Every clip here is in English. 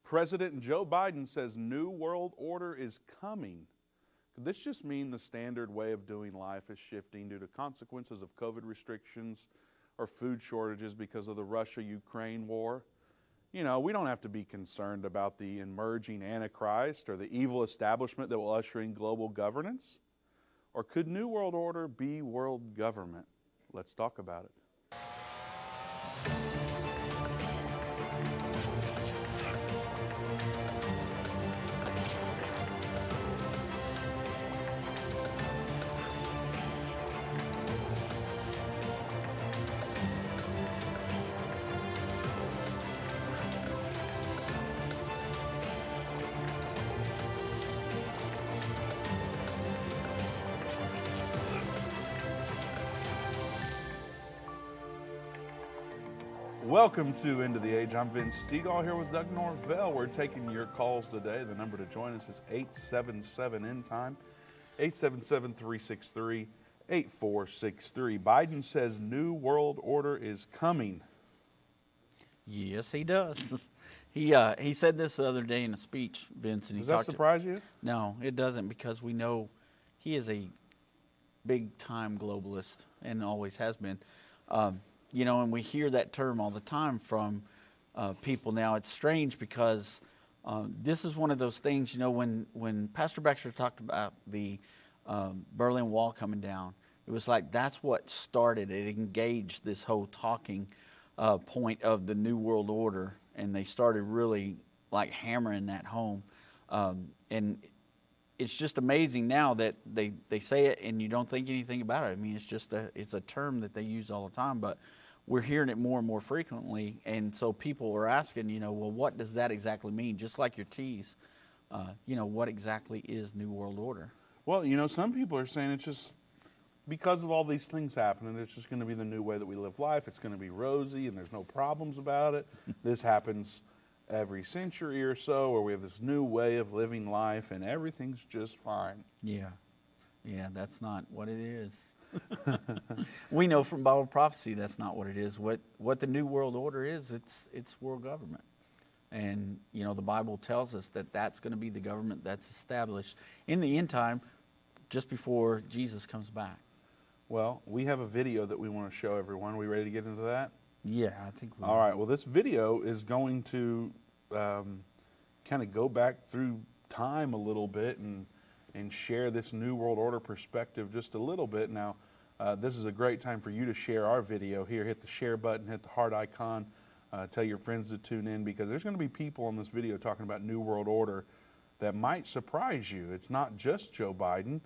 President Joe Biden says new world order is coming. Could this just mean the standard way of doing life is shifting due to consequences of COVID restrictions or food shortages because of the Russia-Ukraine war? You know, we don't have to be concerned about the emerging Antichrist or the evil establishment that will usher in global governance. Or could New World Order be world government? Let's talk about it. Welcome to End of the Age. I'm Vince Stegall here with Doug Norvell. We're taking your calls today. The number to join us is 877-Endtime, 877-363-8463. Biden says new world order is coming. Yes, he does. He said this the other day in a speech, Vince. And Does that surprise you? No, it doesn't, because we know he is a big-time globalist and always has been. You know, and we hear that term all the time from people now. It's strange because this is one of those things, you know, when Pastor Baxter talked about the Berlin Wall coming down, it was like that's what started. It engaged this whole talking point of the New World Order, and they started really like hammering that home. And it's just amazing now that they say it and you don't think anything about it. I mean, it's a term that they use all the time, but we're hearing it more and more frequently. And so people are asking, you know, well, what does that exactly mean? Just like your T's, you know, what exactly is New World Order? Well, you know, some people are saying it's just because of all these things happening, it's just going to be the new way that we live life. It's going to be rosy and there's no problems about it. This happens every century or so, where we have this new way of living life and everything's just fine. Yeah, that's not what it is. We know from Bible prophecy that's not what it is. What the New World Order is, it's world government. And, you know, the Bible tells us that that's going to be the government that's established in the end time, just before Jesus comes back. Well, we have a video that we want to show everyone. Are we ready to get into that? Yeah, I think we are. All right. Well, this video is going to kind of go back through time a little bit and share this New World Order perspective just a little bit. Now, this is a great time for you to share our video here. Hit the share button, hit the heart icon, tell your friends to tune in, because there's going to be people on this video talking about New World Order that might surprise you. It's not just Joe Biden.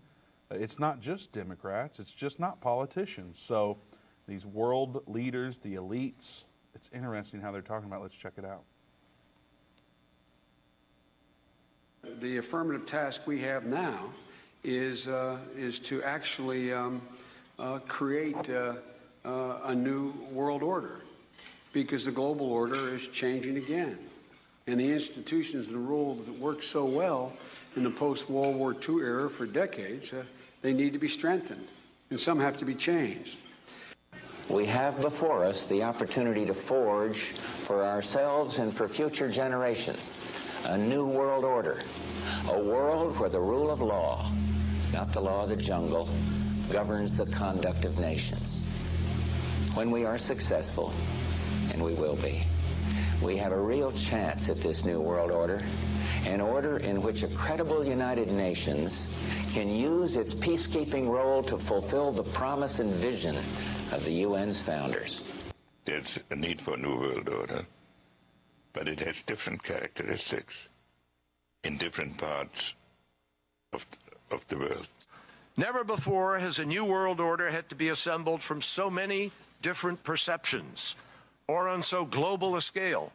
It's not just Democrats. It's just not politicians. So these world leaders, the elites, it's interesting how they're talking about it. Let's check it out. The affirmative task we have now is to actually create a new world order, because the global order is changing again. And the institutions and rules that worked so well in the post-World War II era for decades, they need to be strengthened, and some have to be changed. We have before us the opportunity to forge for ourselves and for future generations a new world order, a world where the rule of law, not the law of the jungle, governs the conduct of nations. When we are successful, and we will be, we have a real chance at this new world order, an order in which a credible United Nations can use its peacekeeping role to fulfill the promise and vision of the UN's founders. There's a need for a new world order, but it has different characteristics in different parts of the world. Never before has a new world order had to be assembled from so many different perceptions or on so global a scale.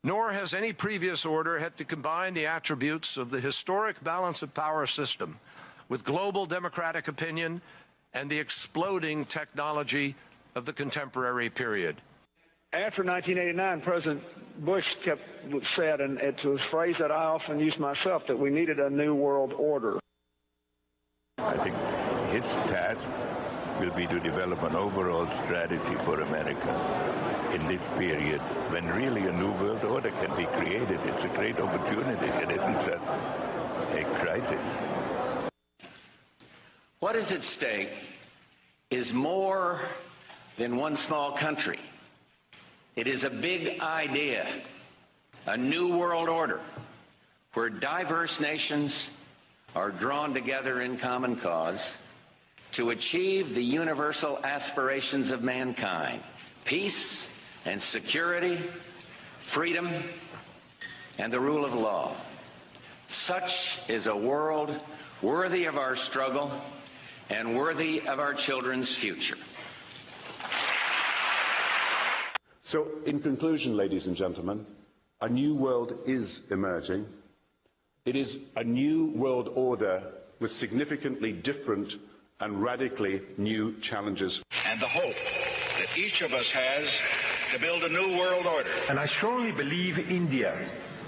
Nor has any previous order had to combine the attributes of the historic balance of power system with global democratic opinion and the exploding technology of the contemporary period. After 1989, President Bush said, and it's a phrase that I often use myself, that we needed a new world order. I think its task will be to develop an overall strategy for America in this period when really a new world order can be created. It's a great opportunity. It isn't just a crisis. What is at stake is more than one small country. It is a big idea, a new world order, where diverse nations are drawn together in common cause to achieve the universal aspirations of mankind: peace and security, freedom, and the rule of law. Such is a world worthy of our struggle and worthy of our children's future. So, in conclusion, ladies and gentlemen, a new world is emerging. It is a new world order with significantly different and radically new challenges. And the hope that each of us has to build a new world order. And I strongly believe India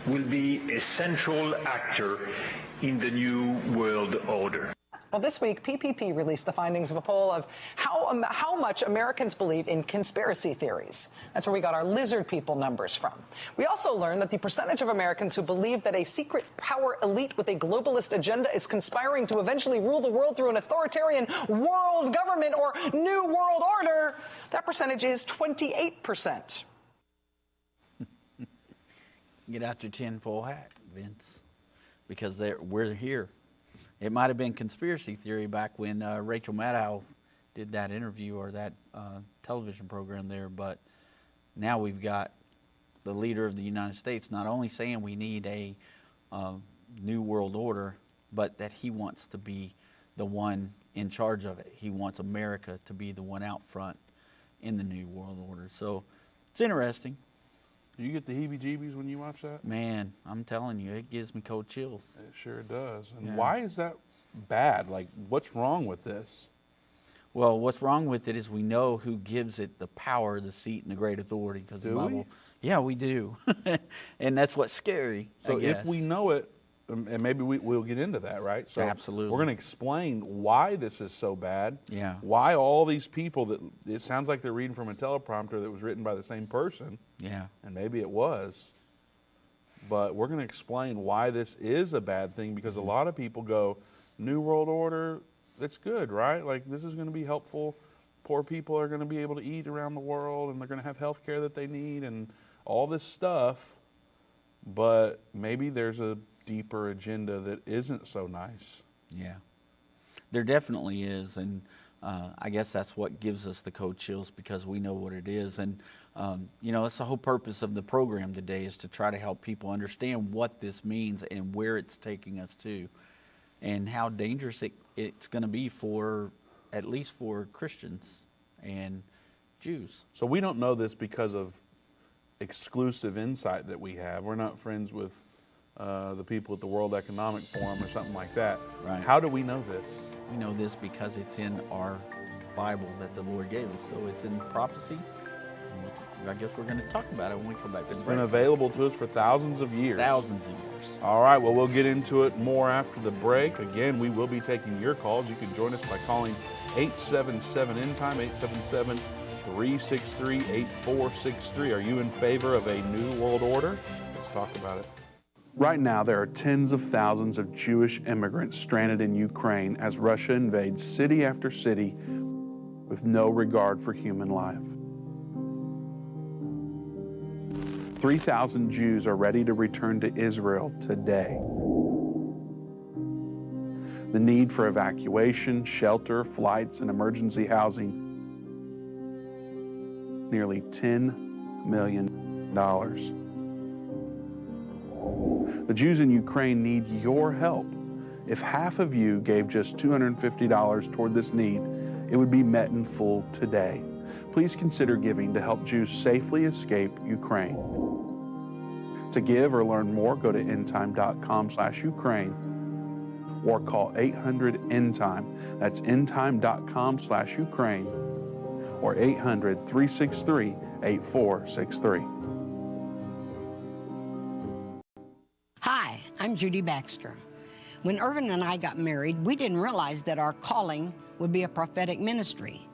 will be a central actor in the new world order. Well, this week, PPP released the findings of a poll of how much Americans believe in conspiracy theories. That's where we got our lizard people numbers from. We also learned that the percentage of Americans who believe that a secret power elite with a globalist agenda is conspiring to eventually rule the world through an authoritarian world government or new world order, that percentage is 28%. Get out your tinfoil hat, Vince, because we're here. It might have been conspiracy theory back when Rachel Maddow did that interview or that television program there, but now we've got the leader of the United States not only saying we need a new world order, but that he wants to be the one in charge of it. He wants America to be the one out front in the new world order. So it's interesting. Do you get the heebie-jeebies when you watch that? Man, I'm telling you, it gives me cold chills. It sure does. And Yeah. why is that bad? Like, what's wrong with this? Well, what's wrong with it is we know who gives it the power, the seat, and the great authority. Because the Do we? Bible, yeah, we do, and that's what's scary. So I guess. if we know it, and maybe we'll get into that, right? So Absolutely. We're going to explain why this is so bad. Yeah. Why all these people that it sounds like they're reading from a teleprompter that was written by the same person. Yeah. And maybe it was. But we're going to explain why this is a bad thing, because a lot of people go, New World Order, that's good, right? Like, this is going to be helpful. Poor people are going to be able to eat around the world, and they're going to have health care that they need and all this stuff. But maybe there's a deeper agenda that isn't so nice. Yeah, there definitely is, and I guess that's what gives us the cold chills, because we know what it is. And you know, that's the whole purpose of the program today, is to try to help people understand what this means and where it's taking us to, and how dangerous it's going to be for, at least for Christians and Jews. So we don't know this because of exclusive insight that we have. We're not friends with the people at the World Economic Forum or something like that. Right. How do we know this? We know this because it's in our Bible that the Lord gave us. So it's in prophecy. And I guess we're going to talk about it when we come back. It's been available to us for thousands of years. Thousands of years. All right, well, we'll get into it more after the break. Again, we will be taking your calls. You can join us by calling 877-Endtime, 877-363-8463. Are you in favor of a new world order? Let's talk about it. Right now, there are tens of thousands of Jewish immigrants stranded in Ukraine as Russia invades city after city with no regard for human life. 3,000 Jews are ready to return to Israel today. The need for evacuation, shelter, flights, and emergency housing, nearly $10 million. The Jews in Ukraine need your help. If half of you gave just $250 toward this need, it would be met in full today. Please consider giving to help Jews safely escape Ukraine. To give or learn more, go to endtime.com/Ukraine or call 800-ENDTIME. That's endtime.com/Ukraine or 800-363-8463. Hi, I'm Judy Baxter. When Irvin and I got married, we didn't realize that our calling would be a prophetic ministry.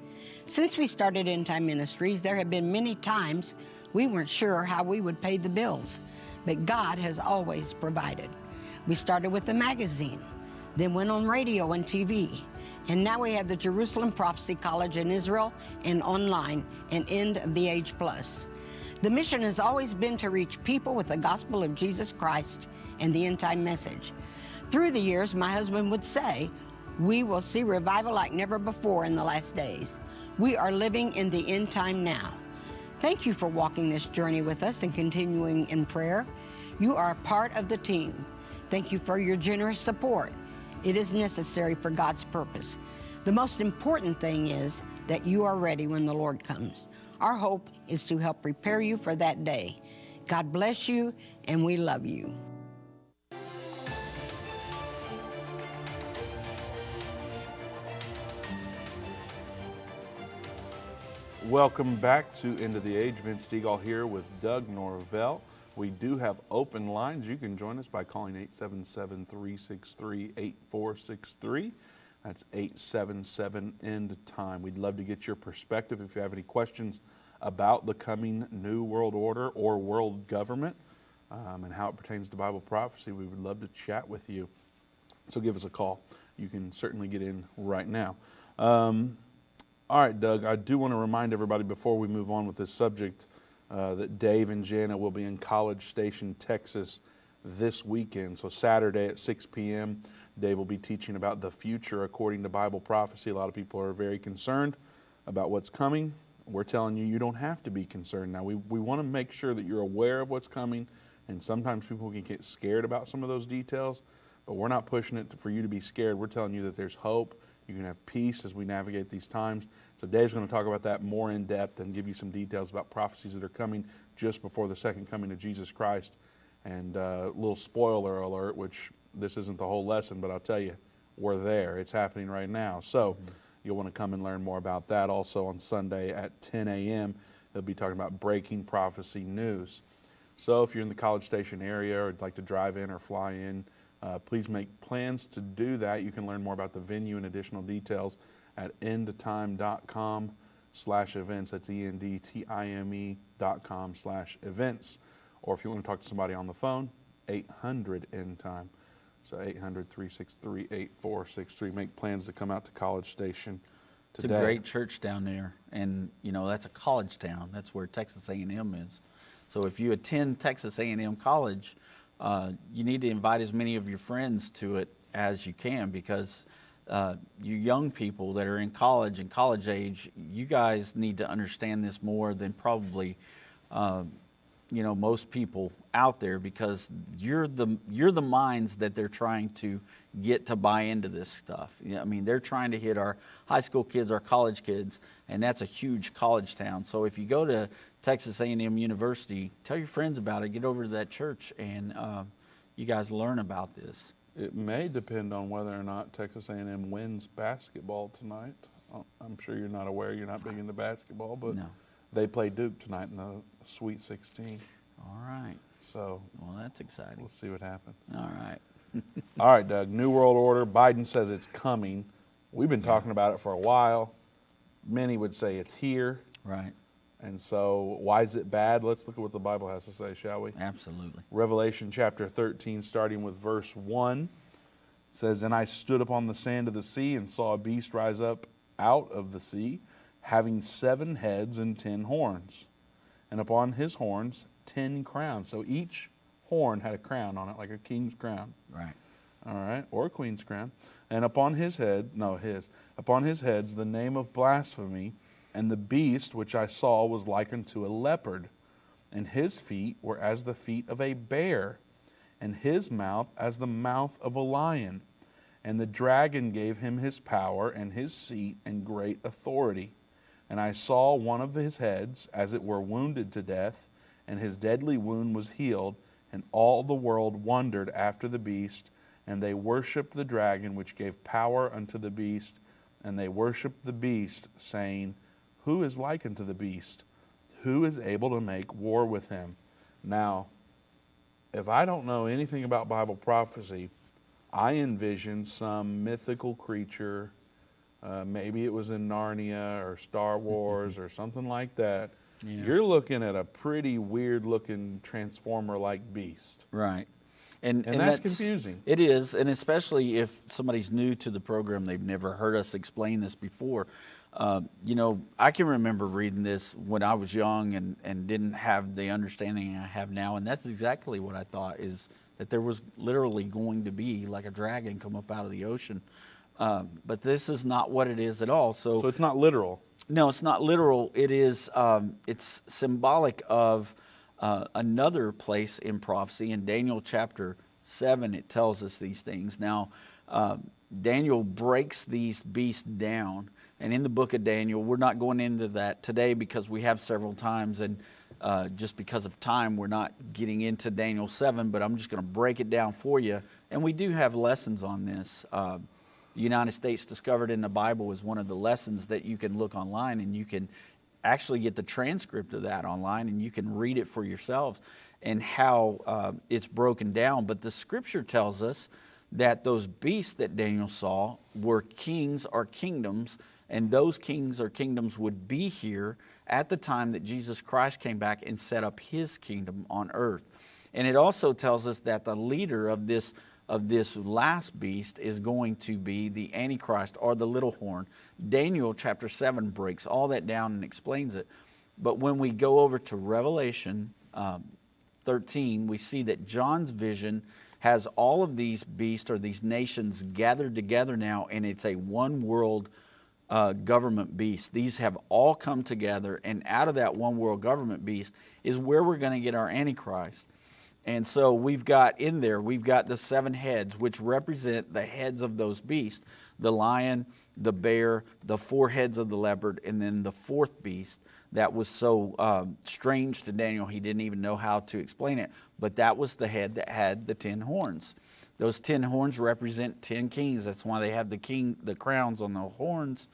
Since we started Endtime Ministries, there have been many times we weren't sure how we would pay the bills, but God has always provided. We started with a magazine, then went on radio and TV, and now we have the Jerusalem Prophecy College in Israel and online and End of the Age Plus. The mission has always been to reach people with the gospel of Jesus Christ and the end time message. Through the years, my husband would say, we will see revival like never before in the last days. We are living in the end time now. Thank you for walking this journey with us and continuing in prayer. You are a part of the team. Thank you for your generous support. It is necessary for God's purpose. The most important thing is that you are ready when the Lord comes. Our hope is to help prepare you for that day. God bless you, and we love you. Welcome back to End of the Age. Vince Stegall here with Doug Norvell. We do have open lines. You can join us by calling 877-363-8463. That's 877-END-TIME. We'd love to get your perspective if you have any questions about the coming New World Order or world government and how it pertains to Bible prophecy. We would love to chat with you. So give us a call. You can certainly get in right now. All right, Doug, I do want to remind everybody before we move on with this subject that Dave and Jana will be in College Station, Texas this weekend. So Saturday at 6 p.m., Dave will be teaching about the future according to Bible prophecy. A lot of people are very concerned about what's coming. We're telling you, you don't have to be concerned. Now, we want to make sure that you're aware of what's coming, and sometimes people can get scared about some of those details, but we're not pushing it for you to be scared. We're telling you that there's hope. You can have peace as we navigate these times. So Dave's going to talk about that more in depth and give you some details about prophecies that are coming just before the second coming of Jesus Christ. And a little spoiler alert, which this isn't the whole lesson, but I'll tell you, we're there. It's happening right now. So you'll want to come and learn more about that. Also on Sunday at 10 a.m., he'll be talking about breaking prophecy news. So if you're in the College Station area or would like to drive in or fly in, please make plans to do that. You can learn more about the venue and additional details at endtime.com/events. That's endtime.com/events. Or if you want to talk to somebody on the phone, 800-END-TIME. So 800-363-8463. Make plans to come out to College Station today. It's a great church down there. And, you know, that's a college town. That's where Texas A&M is. So if you attend Texas A&M College, you need to invite as many of your friends to it as you can, because you young people that are in college and college age, you guys need to understand this more than probably most people out there, because you're the minds that they're trying to get to buy into this stuff. I mean, they're trying to hit our high school kids, our college kids, and that's a huge college town. So if you go to Texas A&M University, tell your friends about it, get over to that church, and you guys learn about this. It may depend on whether or not Texas A&M wins basketball tonight. I'm sure you're not aware, you're not big into basketball, but no. They play Duke tonight in the Sweet 16. All right. So, well, that's exciting. We'll see what happens. All right. All right, Doug. New World Order. Biden says it's coming. We've been talking about it for a while. Many would say it's here. Right. And so, why is it bad? Let's look at what the Bible has to say, shall we? Absolutely. Revelation chapter 13, starting with verse 1, says, "And I stood upon the sand of the sea and saw a beast rise up out of the sea, having 7 heads and 10 horns, and upon his horns 10 crowns." So each horn had a crown on it, like a king's crown. Right. All right, or a queen's crown. "And upon his head, upon his heads the name of blasphemy, and the beast which I saw was like unto a leopard, and his feet were as the feet of a bear, and his mouth as the mouth of a lion. And the dragon gave him his power and his seat and great authority. And I saw one of his heads as it were wounded to death, and his deadly wound was healed, and all the world wondered after the beast, and they worshipped the dragon which gave power unto the beast, and they worshipped the beast, saying, Who is like unto the beast? Who is able to make war with him?" Now, if I don't know anything about Bible prophecy, I envision some mythical creature. Maybe it was in Narnia or Star Wars or something like that. Yeah. You're looking at a pretty weird looking transformer-like beast. Right. And that's confusing. It is, and especially if somebody's new to the program, they've never heard us explain this before. You know, I can remember reading this when I was young and didn't have the understanding I have now, and that's exactly what I thought, is that there was literally going to be like a dragon come up out of the ocean. But this is not what it is at all. So it's not literal. No, it's not literal. It is. It's symbolic of another place in prophecy. In Daniel chapter 7, it tells us these things. Now, Daniel breaks these beasts down. And in the book of Daniel, we're not going into that today because we have several times. And just because of time, we're not getting into Daniel 7. But I'm just going to break it down for you. And we do have lessons on this. The United States discovered in the Bible is one of the lessons that you can look online, and you can actually get the transcript of that online, and you can read it for yourselves and how it's broken down. But the scripture tells us that those beasts that Daniel saw were kings or kingdoms, and those kings or kingdoms would be here at the time that Jesus Christ came back and set up his kingdom on earth. And it also tells us that the leader of this last beast is going to be the Antichrist, or the little horn. Daniel chapter 7 breaks all that down and explains it. But when we go over to Revelation 13, we see that John's vision has all of these beasts, or these nations, gathered together now, and it's a one world government beast. These have all come together, and out of that one world government beast is where we're going to get our Antichrist. And so we've got the 7 heads, which represent the heads of those beasts: the lion, the bear, the 4 heads of the leopard, and then the 4th beast that was so strange to Daniel he didn't even know how to explain it. But that was the head that had the 10 horns. Those 10 horns represent 10 kings. That's why they have the crowns on the horns.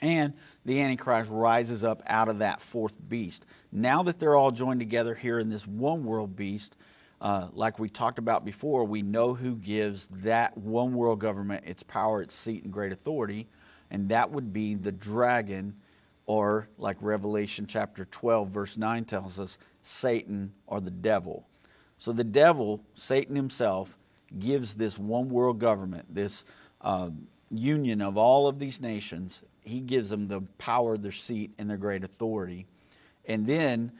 And the Antichrist rises up out of that 4th beast. Now that they're all joined together here in this one world beast, like we talked about before, we know who gives that one world government its power, its seat, and great authority. And that would be the dragon, or like Revelation chapter 12, verse 9 tells us, Satan, or the devil. So the devil, Satan himself, gives this one world government, this union of all of these nations. He gives them the power, their seat, and their great authority. And then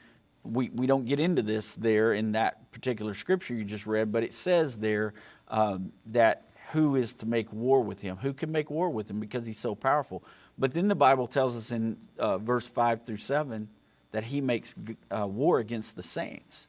we don't get into this there in that particular scripture you just read, but it says there that who is to make war with him? Who can make war with him because he's so powerful? But then the Bible tells us in verse 5 through 7 that he makes war against the saints,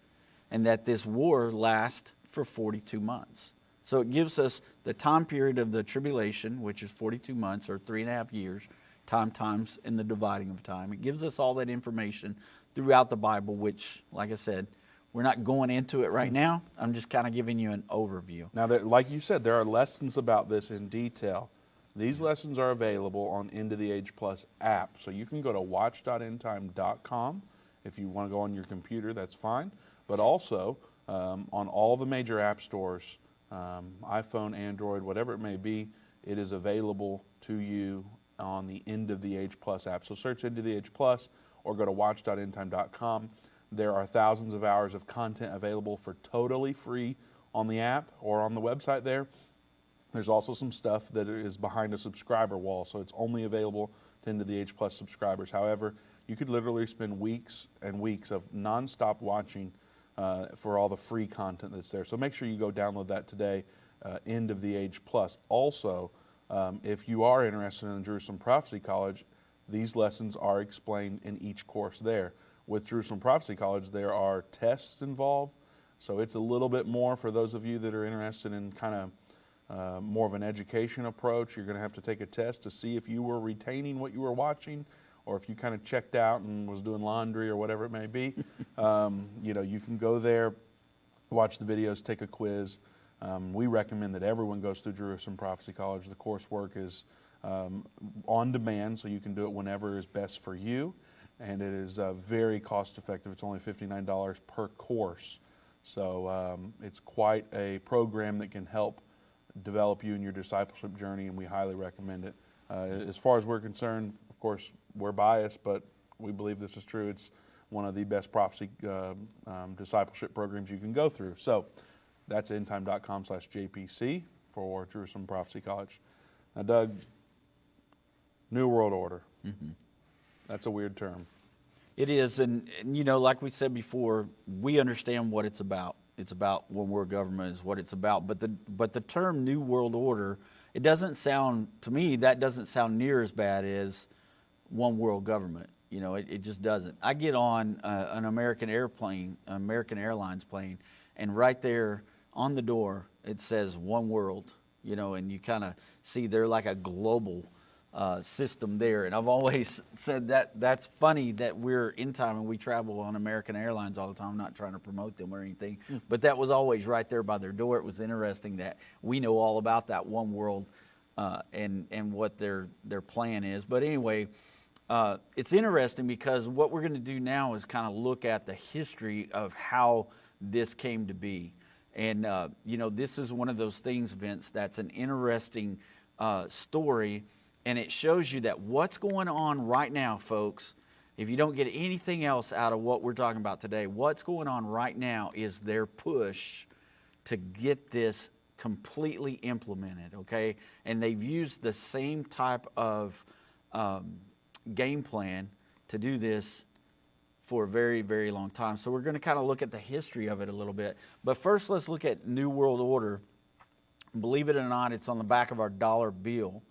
and that this war lasts for 42 months. So it gives us the time period of the tribulation, which is 42 months or 3.5 years, times in the dividing of time. It gives us all that information throughout the Bible, which, like I said, we're not going into it right now. I'm just kind of giving you an overview. Now, like you said, there are lessons about this in detail. These lessons are available on End of the Age Plus app. So you can go to watch.endtime.com. If you want to go on your computer, that's fine. But also on all the major app stores, iPhone, Android, whatever it may be, it is available to you on the End of the Age Plus app. So search End of the Age Plus or go to watch.endtime.com. There are thousands of hours of content available for totally free on the app or on the website there. There's also some stuff that is behind a subscriber wall, so it's only available to End of the Age Plus subscribers. However, you could literally spend weeks and weeks of nonstop watching for all the free content that's there. So make sure you go download that today, End of the Age Plus. Also, if you are interested in Jerusalem Prophecy College, these lessons are explained in each course there. With Jerusalem Prophecy College, there are tests involved, so it's a little bit more for those of you that are interested in kind of more of an education approach. You're going to have to take a test to see if you were retaining what you were watching, or if you kind of checked out and was doing laundry or whatever it may be. You can go there, watch the videos, take a quiz. We recommend that everyone goes through Jerusalem Prophecy College. The coursework is on demand, so you can do it whenever is best for you. And it is very cost effective. It's only $59 per course. So it's quite a program that can help develop you in your discipleship journey, and we highly recommend it. As far as we're concerned, of course, we're biased, but we believe this is true. It's one of the best prophecy discipleship programs you can go through. So that's endtime.com/JPC for Jerusalem Prophecy College. Now, Doug, New World Order. Mm-hmm. That's a weird term. It is, and you know, like we said before, we understand what it's about. It's about one world government is what it's about. But the term New World Order, it doesn't sound, to me, that doesn't sound near as bad as one world government. You know, it just doesn't. I get on an American Airlines plane, and right there on the door it says one world. You know, and you kind of see they're like a global system there. And I've always said that that's funny that we're in time and we travel on American Airlines all the time. I'm not trying to promote them or anything, but that was always right there by their door. It was interesting that we know all about that one world and what their plan is. But anyway, it's interesting because what we're going to do now is kind of look at the history of how this came to be. And, you know, this is one of those things, Vince, that's an interesting story. And it shows you that what's going on right now, folks, if you don't get anything else out of what we're talking about today, what's going on right now is their push to get this completely implemented, okay? And they've used the same type of game plan to do this for a very, very long time. So we're going to kind of look at the history of it a little bit. But first, let's look at New World Order. Believe it or not, it's on the back of our dollar bill.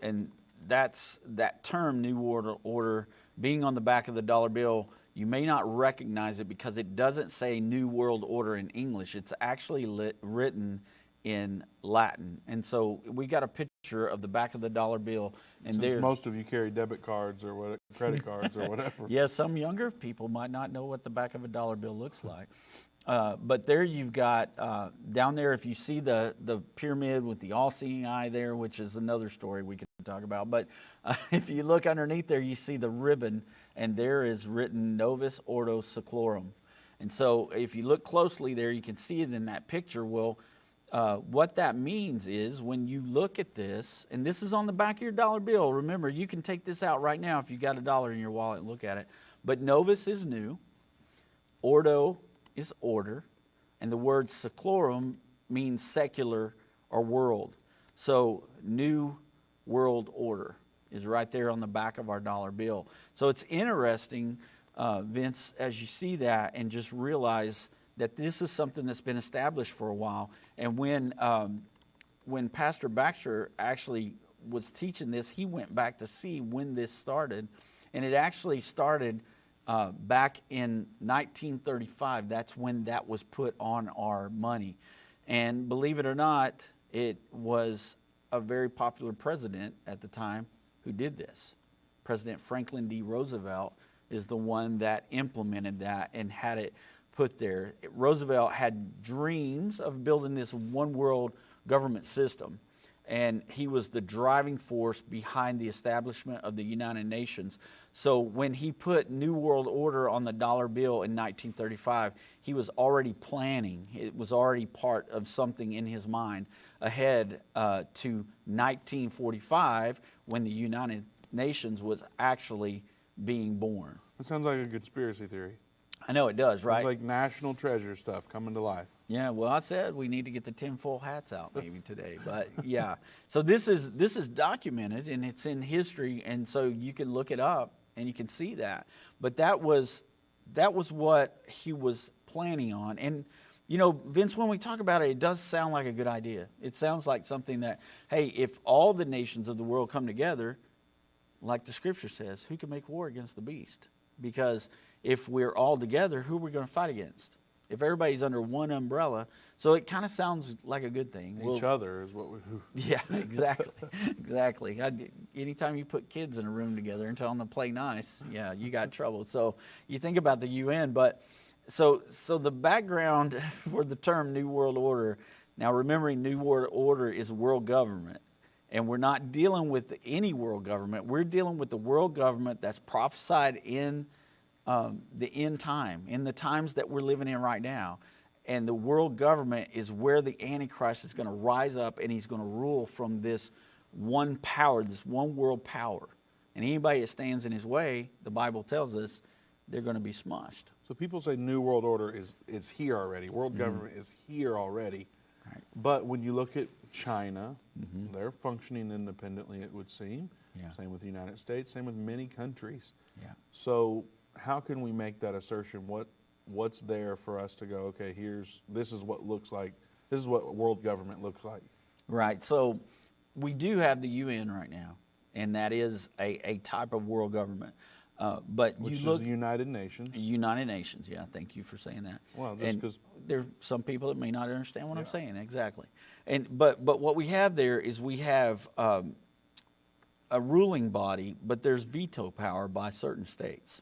And that's that term, New World Order, being on the back of the dollar bill. You may not recognize it because it doesn't say New World Order in English. It's actually written in Latin. And so we got a picture of the back of the dollar bill. And since most of you carry debit cards or what, credit cards or whatever. Yeah, some younger people might not know what the back of a dollar bill looks like. But there you've got, down there, if you see the pyramid with the all-seeing eye there, which is another story we could talk about. But if you look underneath there, you see the ribbon, and there is written Novus Ordo Seclorum. And so if you look closely there, you can see it in that picture. Well, what that means is when you look at this, and this is on the back of your dollar bill. Remember, you can take this out right now if you've got $1 in your wallet and look at it. But Novus is new. Ordo is order, and the word seclorum means secular or world. So New World Order is right there on the back of our dollar bill. So it's interesting, Vince, as you see that and just realize that this is something that's been established for a while. And when Pastor Baxter actually was teaching this, he went back to see when this started, and it actually started back in 1935. That's when that was put on our money. And believe it or not, it was a very popular president at the time who did this. President Franklin D. Roosevelt is the one that implemented that and had it put there. Roosevelt had dreams of building this one world government system. And he was the driving force behind the establishment of the United Nations. So when he put New World Order on the dollar bill in 1935, he was already planning. It was already part of something in his mind ahead to 1945 when the United Nations was actually being born. That sounds like a conspiracy theory. I know it does, right? It's like national treasure stuff coming to life. Yeah, well, I said we need to get the tinfoil hats out maybe today, but yeah. So this is documented and it's in history, and so you can look it up and you can see that. But that was what he was planning on. And you know, Vince, when we talk about it, it does sound like a good idea. It sounds like something that, hey, if all the nations of the world come together, like the scripture says, who can make war against the beast? Because if we're all together, who are we going to fight against? If everybody's under one umbrella, so it kind of sounds like a good thing. Each other is what we do. Yeah, exactly, exactly. Anytime you put kids in a room together and tell them to play nice, yeah, you got trouble. So you think about the UN, but so the background for the term New World Order. Now, remembering New World Order is world government. And we're not dealing with any world government. We're dealing with the world government that's prophesied in the end time, in the times that we're living in right now. And the world government is where the Antichrist is going to rise up, and he's going to rule from this one power, this one world power. And anybody that stands in his way, the Bible tells us, they're going to be smushed. So people say New World Order is here already. World government is here already. Right. But when you look at China, they're functioning independently, it would seem. Yeah. Same with the United States, same with many countries. Yeah. So how can we make that assertion? What's there for us to go, okay, this is what looks like, this is what world government looks like? Right. So we do have the UN right now, and that is a type of world government. Which is the United Nations. United Nations, yeah. Thank you for saying that. Well, just because there are some people that may not understand what I'm saying exactly. But what we have there is we have a ruling body, but there's veto power by certain states,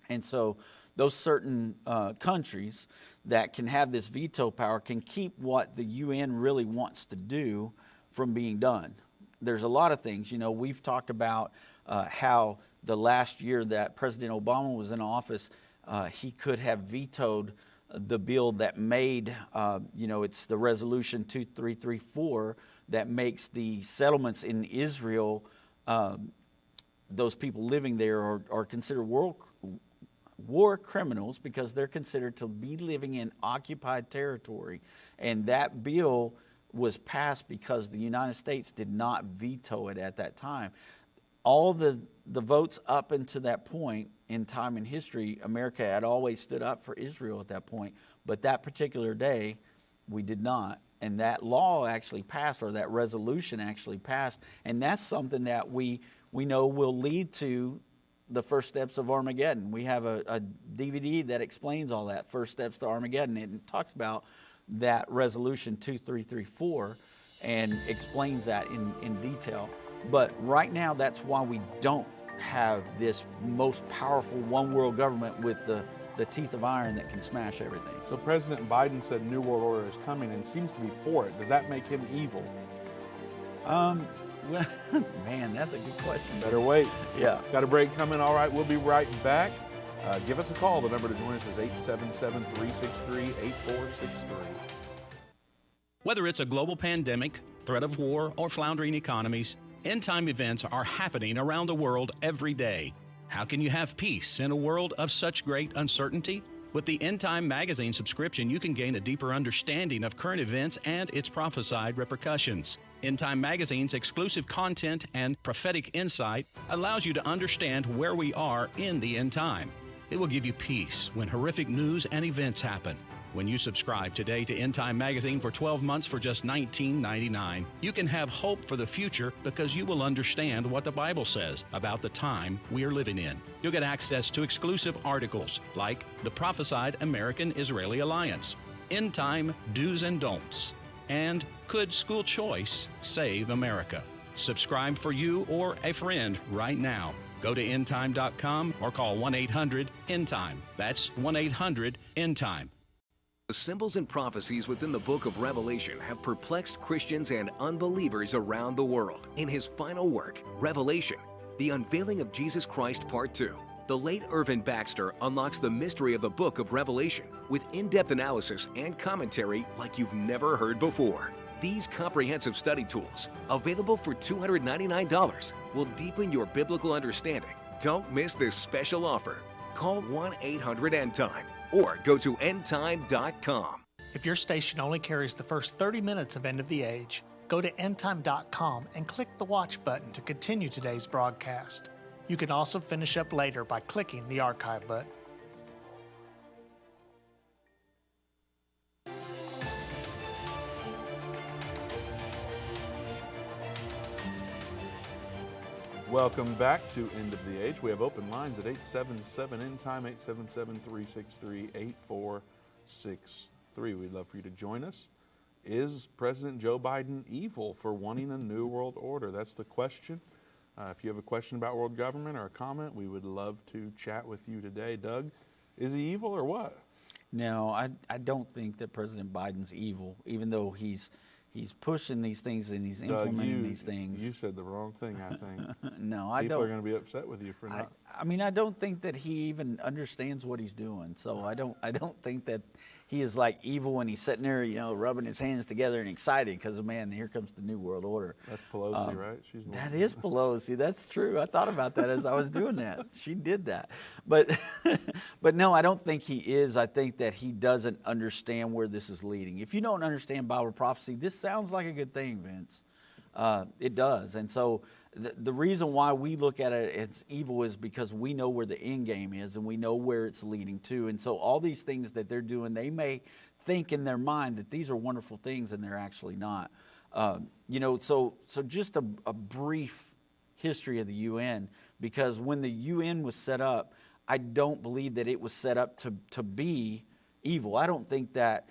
and so those certain countries that can have this veto power can keep what the UN really wants to do from being done. There's a lot of things. We've talked about how the last year that President Obama was in office, he could have vetoed the bill that made, it's the resolution 2334 that makes the settlements in Israel, those people living there are considered war criminals because they're considered to be living in occupied territory. And that bill was passed because the United States did not veto it at that time. All the votes up until that point in time in history, America had always stood up for Israel at that point. But that particular day, we did not. And that law actually passed, or that resolution actually passed. And that's something that we know will lead to the first steps of Armageddon. We have a DVD that explains all that, First Steps to Armageddon. And it talks about that resolution 2334 and explains that in detail. But right now, that's why we don't have this most powerful one world government with the teeth of iron that can smash everything. So President Biden said New World Order is coming and seems to be for it. Does that make him evil? Well, man, that's a good question. Better wait. Yeah. Got a break coming. All right, we'll be right back. Give us a call. The number to join us is 877-363-8463. Whether it's a global pandemic, threat of war, or floundering economies, end-time events are happening around the world every day. How can you have peace in a world of such great uncertainty? With the Endtime magazine subscription, you can gain a deeper understanding of current events and its prophesied repercussions. Endtime magazine's exclusive content and prophetic insight allows you to understand where we are in the end time. It will give you peace when horrific news and events happen. When you subscribe today to Endtime magazine for 12 months for just $19.99, you can have hope for the future because you will understand what the Bible says about the time we are living in. You'll get access to exclusive articles like the prophesied American-Israeli Alliance, Endtime Do's and Don'ts, and Could School Choice Save America? Subscribe for you or a friend right now. Go to endtime.com or call 1-800-ENDTIME. That's 1-800-ENDTIME. The symbols and prophecies within the book of Revelation have perplexed Christians and unbelievers around the world. In his final work, Revelation, The Unveiling of Jesus Christ Part 2, the late Irvin Baxter unlocks the mystery of the book of Revelation with in-depth analysis and commentary like you've never heard before. These comprehensive study tools, available for $299, will deepen your biblical understanding. Don't miss this special offer. Call 1-800-ENDTIME. or go to endtime.com. If your station only carries the first 30 minutes of End of the Age, go to endtime.com and click the watch button to continue today's broadcast. You can also finish up later by clicking the archive button. Welcome back to End of the Age. We have open lines at 877-END-TIME, 877-363-8463. We'd love for you to join us. Is President Joe Biden evil for wanting a new world order? That's the question. If you have a question about world government or a comment, we would love to chat with you today. Doug, is he evil or what? No, I don't think that President Biden's evil, even though he's pushing these things and he's implementing these things. You said the wrong thing, I think. No, I don't. People are going to be upset with you for not. I mean, I don't think that he even understands what he's doing. So I don't think that he is like evil when he's sitting there, rubbing his hands together and excited because, man, here comes the New World Order. That's Pelosi, right? She's the That one. is Pelosi. That's true. I thought about that as I was doing that. She did that. But but no, I don't think he is. I think that he doesn't understand where this is leading. If you don't understand Bible prophecy, this sounds like a good thing, Vince. It does. And so the reason why we look at it as evil is because we know where the end game is and we know where it's leading to. And so all these things that they're doing, they may think in their mind that these are wonderful things and they're actually not. So just a brief history of the UN, because when the UN was set up, I don't believe that it was set up to be evil. I don't think that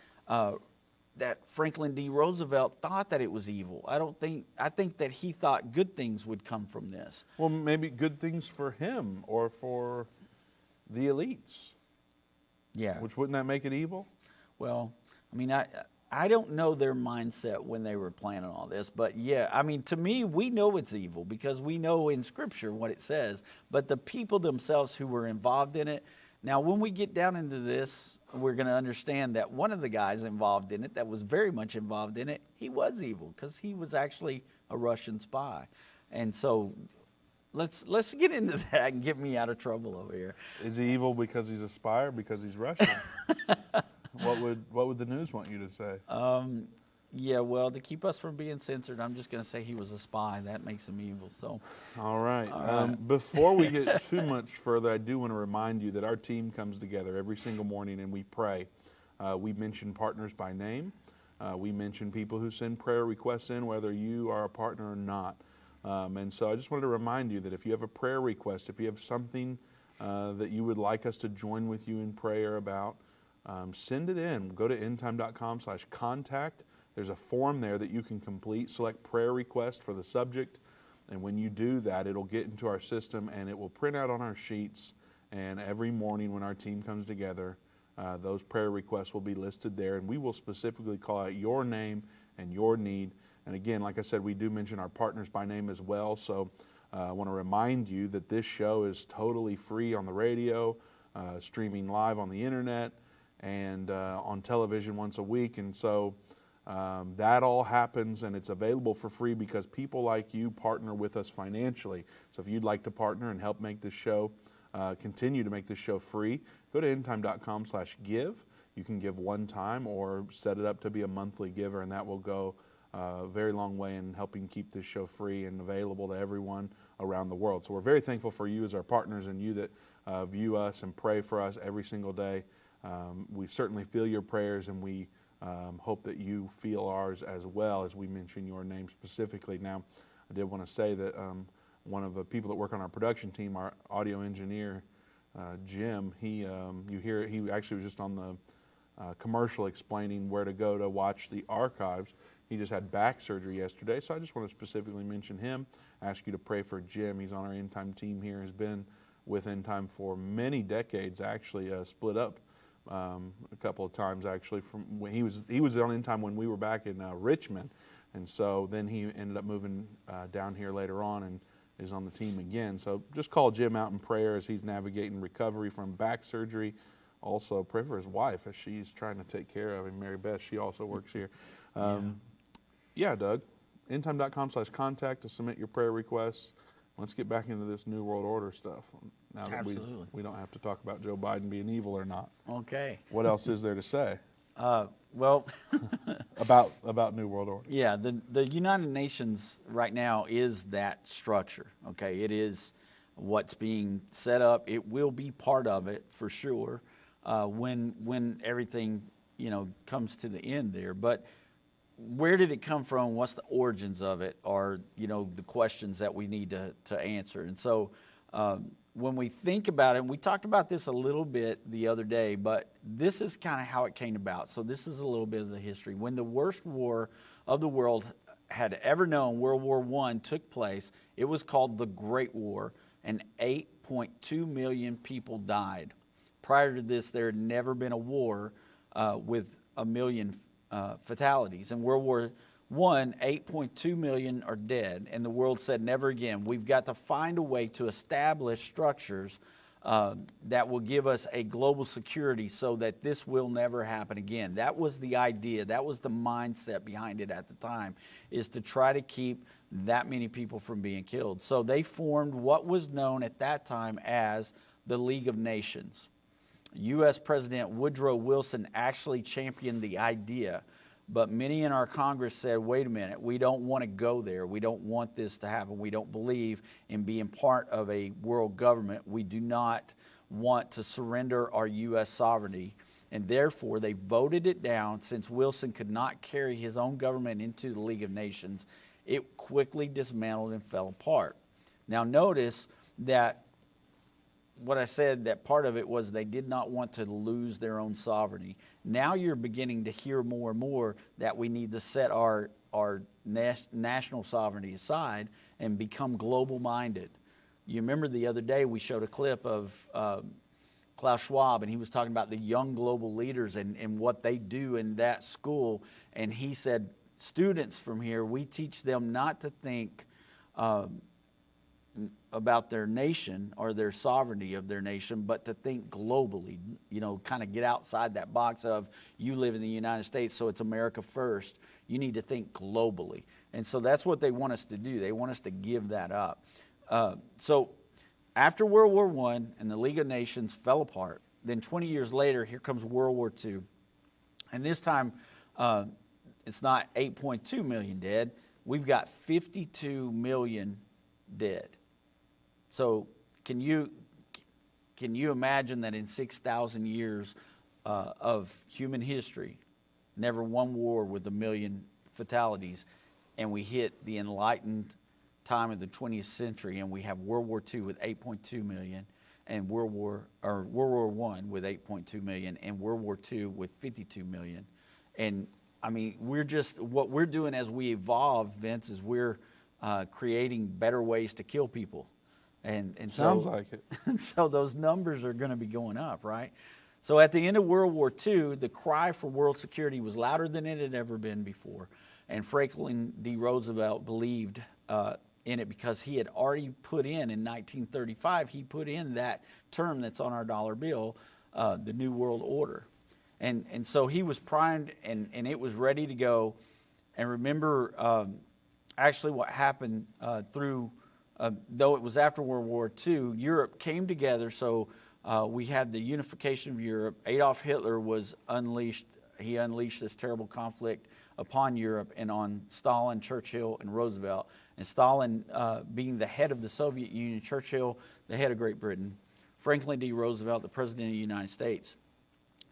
that Franklin D. Roosevelt thought that it was evil. I think that he thought good things would come from this. Well, maybe good things for him or for the elites. Yeah. Which wouldn't that make it evil? Well, I mean, I don't know their mindset when they were planning all this, but yeah, I mean, to me, we know it's evil because we know in Scripture what it says, but the people themselves who were involved in it. Now, when we get down into this, we're going to understand that one of the guys involved in it, that was very much involved in it, he was evil because he was actually a Russian spy. And so let's get into that and get me out of trouble over here. Is he evil because he's a spy or because he's Russian? What would the news want you to say? Yeah, well, to keep us from being censored, I'm just going to say he was a spy. That makes him evil. So, all right. Before we get too much further, I do want to remind you that our team comes together every single morning and we pray. We mention partners by name. We mention people who send prayer requests in, whether you are a partner or not. And so I just wanted to remind you that if you have a prayer request, if you have something that you would like us to join with you in prayer about, send it in. Go to endtime.com/contact. There's a form there that you can complete. Select prayer request for the subject. And when you do that, it'll get into our system and it will print out on our sheets. And every morning when our team comes together, those prayer requests will be listed there. And we will specifically call out your name and your need. And again, like I said, we do mention our partners by name as well. So I want to remind you that this show is totally free on the radio, streaming live on the internet, and on television once a week. And so that all happens and it's available for free because people like you partner with us financially. So if you'd like to partner and help make this show, continue to make this show free, go to endtime.com/give. You can give one time or set it up to be a monthly giver, and that will go a very long way in helping keep this show free and available to everyone around the world. So we're very thankful for you as our partners and you that view us and pray for us every single day. We certainly feel your prayers, and we hope that you feel ours as well as we mention your name specifically. Now, I did want to say that one of the people that work on our production team, our audio engineer, Jim, he actually was just on the commercial explaining where to go to watch the archives. He just had back surgery yesterday, so I just want to specifically mention him, ask you to pray for Jim. He's on our Endtime team here, has been with Endtime for many decades, actually split up a couple of times actually from when he was on Endtime when we were back in Richmond, and so then he ended up moving down here later on and is on the team again. So just call Jim out in prayer as he's navigating recovery from back surgery. Also pray for his wife as she's trying to take care of him, Mary Beth. She also works here. Yeah, Doug, endtime.com/contact to submit your prayer requests. Let's get back into this New World Order stuff. Now that we don't have to talk about Joe Biden being evil or not. Okay. What else is there to say? Well, about New World Order. Yeah, the United Nations right now is that structure. Okay, it is what's being set up. It will be part of it for sure when everything comes to the end there. But where did it come from? What's the origins of it? Are the questions that we need to answer. And so when we think about it, and we talked about this a little bit the other day, but this is kind of how it came about. So this is a little bit of the history. When the worst war of the world had ever known, World War I, took place, it was called the Great War, and 8.2 million people died. Prior to this, there had never been a war with 1 million fatalities. In World War I, 8.2 million are dead, and the world said never again. We've got to find a way to establish structures that will give us a global security so that this will never happen again. That was the idea. That was the mindset behind it at the time, is to try to keep that many people from being killed. So they formed what was known at that time as the League of Nations. U.S. President Woodrow Wilson actually championed the idea, but many in our Congress said, wait a minute, we don't want to go there. We don't want this to happen. We don't believe in being part of a world government. We do not want to surrender our U.S. sovereignty. And therefore, they voted it down. Since Wilson could not carry his own government into the League of Nations, it quickly dismantled and fell apart. Now notice that what I said, that part of it was they did not want to lose their own sovereignty. Now you're beginning to hear more and more that we need to set our national sovereignty aside and become global-minded. You remember the other day we showed a clip of Klaus Schwab, and he was talking about the young global leaders and what they do in that school. And he said, students from here, we teach them not to think about their nation or their sovereignty of their nation, but to think globally, you know, kind of get outside that box of you live in the United States, so it's America first. You need to think globally. And so that's what they want us to do. They want us to give that up. So after World War I and the League of Nations fell apart, then 20 years later, here comes World War II. And this time, it's not 8.2 million dead. We've got 52 million dead. So can you imagine that in 6,000 years of human history, never one war with 1 million fatalities, and we hit the enlightened time of the 20th century, and we have World War II with 8.2 million, and World War I with 8.2 million, and World War II with 52 million. And I mean, what we're doing as we evolve, Vince, is we're creating better ways to kill people. And Sounds like it. And so those numbers are going to be going up, right? So at the end of World War II, the cry for world security was louder than it had ever been before. And Franklin D. Roosevelt believed in it because he had already put in 1935, he put in that term that's on our dollar bill, the New World Order. And so he was primed and it was ready to go. And remember, actually what happened though it was after World War II, Europe came together. So we had the unification of Europe. Adolf Hitler was unleashed. He unleashed this terrible conflict upon Europe and on Stalin, Churchill, and Roosevelt. And Stalin being the head of the Soviet Union, Churchill, the head of Great Britain, Franklin D. Roosevelt, the President of the United States.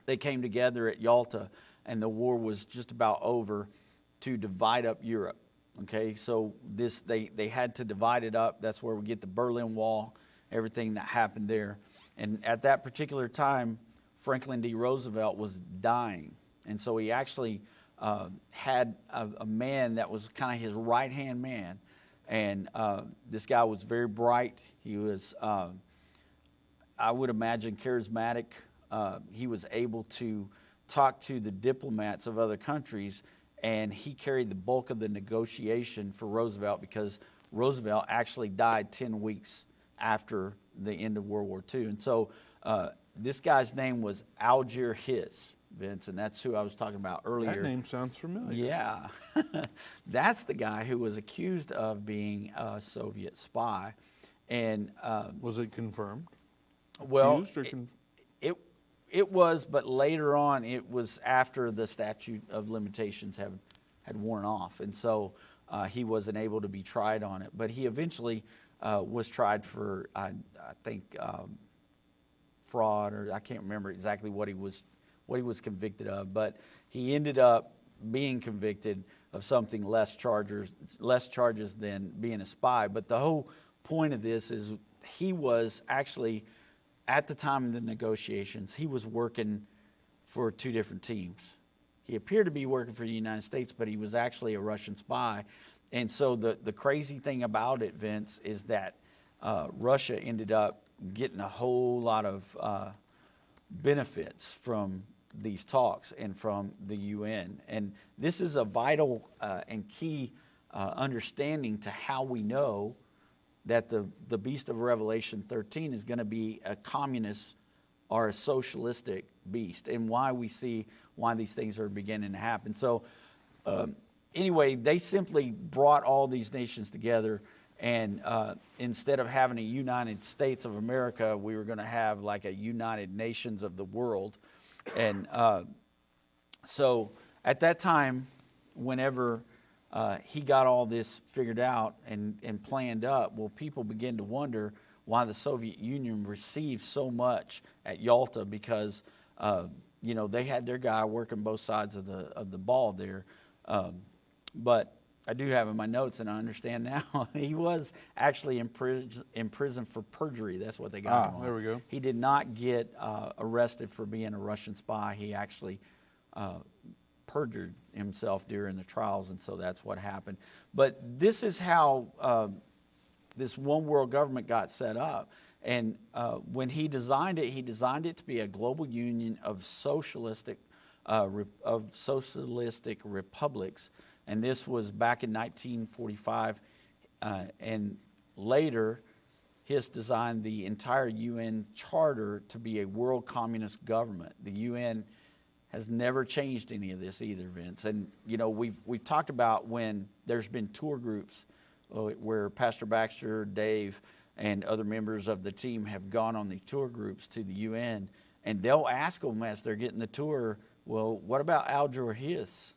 They came together at Yalta, and the war was just about over, to divide up Europe. Okay, so they had to divide it up. That's where we get the Berlin Wall, everything that happened there. And at that particular time, Franklin D. Roosevelt was dying. And so he actually had a man that was kind of his right-hand man. And this guy was very bright. He was, I would imagine, charismatic. He was able to talk to the diplomats of other countries, and he carried the bulk of the negotiation for Roosevelt because Roosevelt actually died 10 weeks after the end of World War II. And so this guy's name was Algier Hiss, Vince, and that's who I was talking about earlier. That name sounds familiar. Yeah. That's the guy who was accused of being a Soviet spy. And was it confirmed? Well, it was, but later on, it was after the statute of limitations had worn off. And so he wasn't able to be tried on it. But he eventually was tried for, I think, fraud, or I can't remember exactly what he was convicted of. But he ended up being convicted of something less charges than being a spy. But the whole point of this is he was actually, at the time of the negotiations, he was working for two different teams. He appeared to be working for the United States, but he was actually a Russian spy. And so the crazy thing about it, Vince, is that Russia ended up getting a whole lot of benefits from these talks and from the UN. And this is a vital and key understanding to how we know that the beast of Revelation 13 is going to be a communist or a socialistic beast, and why these things are beginning to happen. So anyway, they simply brought all these nations together, and instead of having a United States of America, we were going to have like a United Nations of the world. And so at that time, whenever he got all this figured out and planned up, well, people began to wonder why the Soviet Union received so much at Yalta, because they had their guy working both sides of the ball there. But I do have in my notes, and I understand now, he was actually in prison for perjury. That's what they got him on. There we go. He did not get arrested for being a Russian spy. He actually perjured himself during the trials, and so that's what happened. But this is how this one world government got set up. And when he designed it to be a global union of socialistic republics. And this was back in 1945. And later, Hiss designed the entire UN charter to be a world communist government. The UN has never changed any of this either, Vince. And, we've talked about when there's been tour groups where Pastor Baxter, Dave, and other members of the team have gone on the tour groups to the UN, and they'll ask them as they're getting the tour, well, what about Al-Jur Hiss?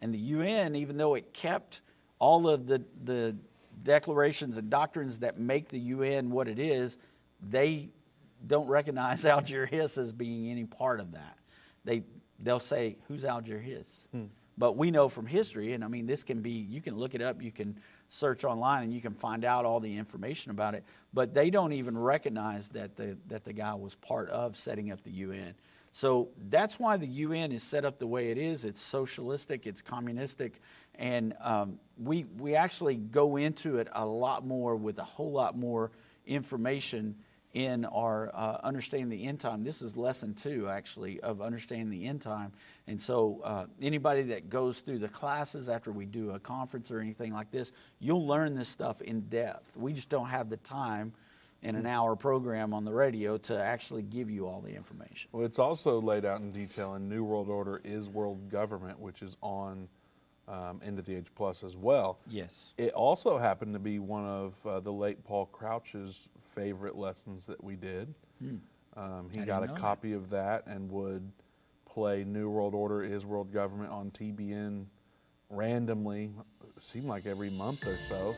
And the UN, even though it kept all of the declarations and doctrines that make the UN what it is, they don't recognize Al-Jur Hiss as being any part of that. They'll say, who's Al-Jur Hiss? But we know from history, and I mean, this can be, you can look it up, you can search online, and you can find out all the information about it, but they don't even recognize that the guy was part of setting up the UN. So that's why the UN is set up the way it is. It's socialistic, it's communistic, and we actually go into it a lot more with a whole lot more information in our Understanding the End Time. This is lesson 2, actually, of Understanding the End Time. And so anybody that goes through the classes after we do a conference or anything like this, you'll learn this stuff in depth. We just don't have the time in an hour program on the radio to actually give you all the information. Well, it's also laid out in detail in New World Order is World Government, which is on End of the Age Plus as well. Yes. It also happened to be one of the late Paul Crouch's favorite lessons that we did. He got a copy of that and would play New World Order is World Government on TBN randomly. It seemed like every month or so.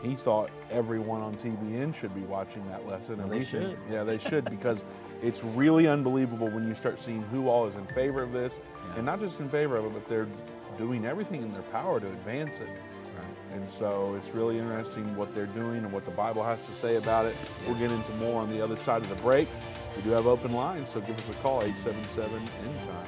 He thought everyone on TBN should be watching that lesson. Well, they should. Yeah, they should, because it's really unbelievable when you start seeing who all is in favor of this, and not just in favor of it, but they're doing everything in their power to advance it. Right. And so it's really interesting what they're doing and what the Bible has to say about it. We'll get into more on the other side of the break. We do have open lines, so give us a call, 877-END-TIME.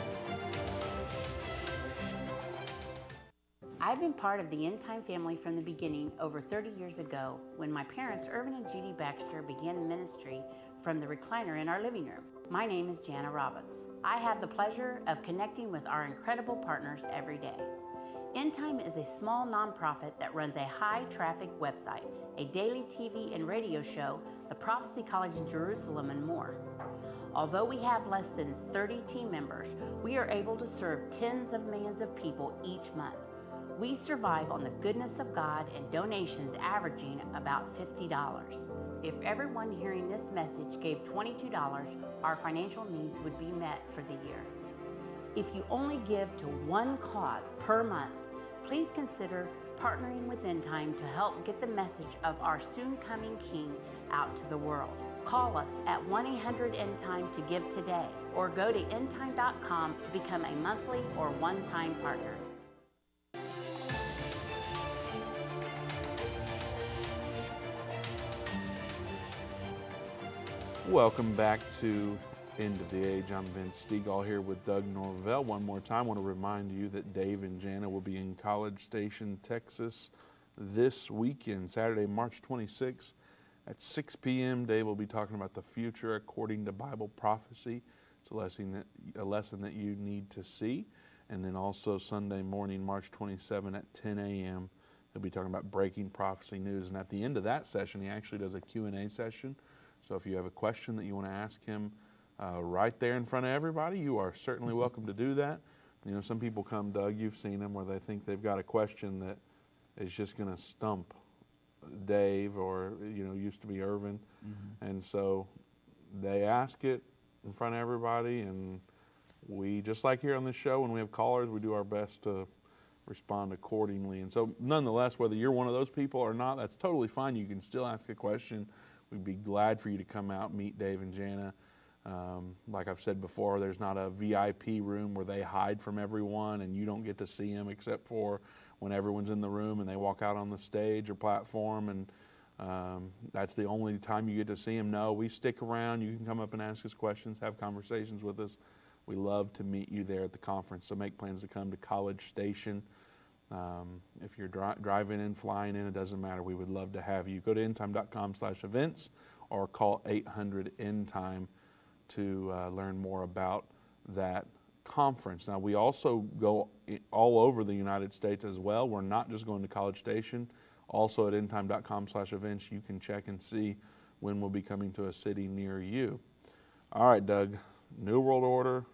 I've been part of the Endtime family from the beginning over 30 years ago when my parents, Irvin and Judy Baxter, began ministry from the recliner in our living room. My name is Jana Robbins. I have the pleasure of connecting with our incredible partners every day. Endtime is a small nonprofit that runs a high-traffic website, a daily TV and radio show, the Prophecy College in Jerusalem, and more. Although we have less than 30 team members, we are able to serve tens of millions of people each month. We survive on the goodness of God and donations averaging about $50. If everyone hearing this message gave $22, our financial needs would be met for the year. If you only give to one cause per month, please consider partnering with Endtime to help get the message of our soon-coming King out to the world. Call us at 1-800-END-TIME to give today, or go to endtime.com to become a monthly or one-time partner. Welcome back to End of the Age. I'm Vince Stegall here with Doug Norvell. One more time, I want to remind you that Dave and Jana will be in College Station, Texas this weekend, Saturday, March 26th at 6 p.m. Dave will be talking about the future according to Bible prophecy. It's a lesson that you need to see. And then also Sunday morning, March 27 at 10 a.m., He'll be talking about breaking prophecy news. And at the end of that session, he actually does a Q&A session. So if you have a question that you want to ask him right there in front of everybody, you are certainly welcome to do that. You know, some people come, Doug, you've seen them, where they think they've got a question that is just going to stump Dave or, you know, used to be Irvin. And so they ask it in front of everybody, and we, just like here on this show, when we have callers, we do our best to respond accordingly. And so nonetheless, whether you're one of those people or not, that's totally fine. You can still ask a question. We'd be glad for you to come out, meet Dave and Jana. Like I've said before, there's not a VIP room where they hide from everyone and you don't get to see them except for when everyone's in the room and they walk out on the stage or platform, and that's the only time you get to see them. No, we stick around. You can come up and ask us questions, have conversations with us. We love to meet you there at the conference, so make plans to come to College Station. If you're driving in, flying in, it doesn't matter. We would love to have you. Go to endtime.com/events or call 800-ENDTIME to learn more about that conference. Now, we also go all over the United States as well. We're not just going to College Station. Also at endtime.com/events, you can check and see when we'll be coming to a city near you. All right, Doug, New World Order.